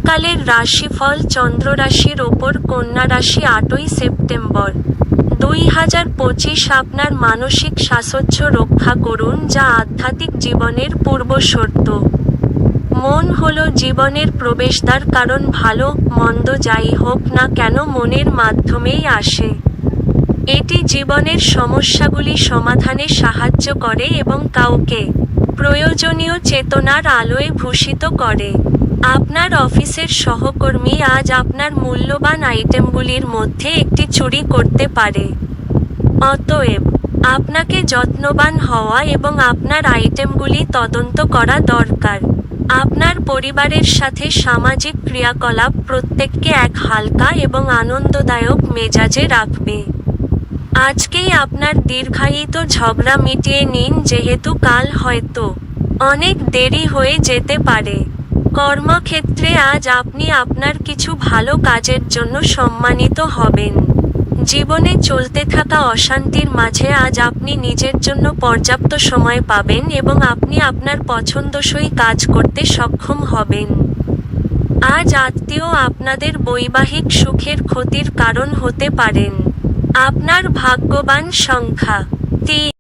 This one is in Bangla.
আগামীকালের রাশিফল চন্দ্র রাশির ওপর কন্যা রাশি 8ই সেপ্টেম্বর 2025। আপনার মানসিক স্বাস্থ্য রক্ষা করুন, যা আধ্যাত্মিক জীবনের পূর্বশর্ত। মন হলো জীবনের প্রবেশদ্বার, কারণ ভালো মন্দ যাই হোক না কেন মনের মাধ্যমেই আসে। এটি জীবনের সমস্যাগুলি সমাধানে সাহায্য করে এবং কাউকে প্রয়োজনীয় চেতনার আলোয় ভূষিত করে। আপনার অফিসের সহকর্মী আজ আপনার মূল্যবান আইটেমগুলির মধ্যে একটি চুরি করতে পারে। অতএব, আপনাকে যত্নবান হওয়া এবং আপনার আইটেমগুলি তদন্ত করা দরকার। আপনার পরিবারের সাথে সামাজিক ক্রিয়াকলাপ প্রত্যেককে এক হালকা এবং আনন্দদায়ক মেজাজে রাখবে। আজকেই আপনার দীর্ঘায়িত ঝগড়া মিটিয়ে নিন, যেহেতু কাল হয়তো অনেক দেরি হয়ে যেতে পারে। কর্মক্ষেত্রে আজ আপনি আপনার কিছু ভালো কাজের জন্য সম্মানিত হবেন। জীবনে চলতে থাকা অশান্তির মাঝে আজ আপনি নিজের জন্য পর্যাপ্ত সময় পাবেন এবং আপনি আপনার পছন্দসই কাজ করতে সক্ষম হবেন। আজ আত্মীয় আপনাদের বৈবাহিক সুখের ক্ষতির কারণ হতে পারেন। আপনার ভাগ্যবান সংখ্যা 3।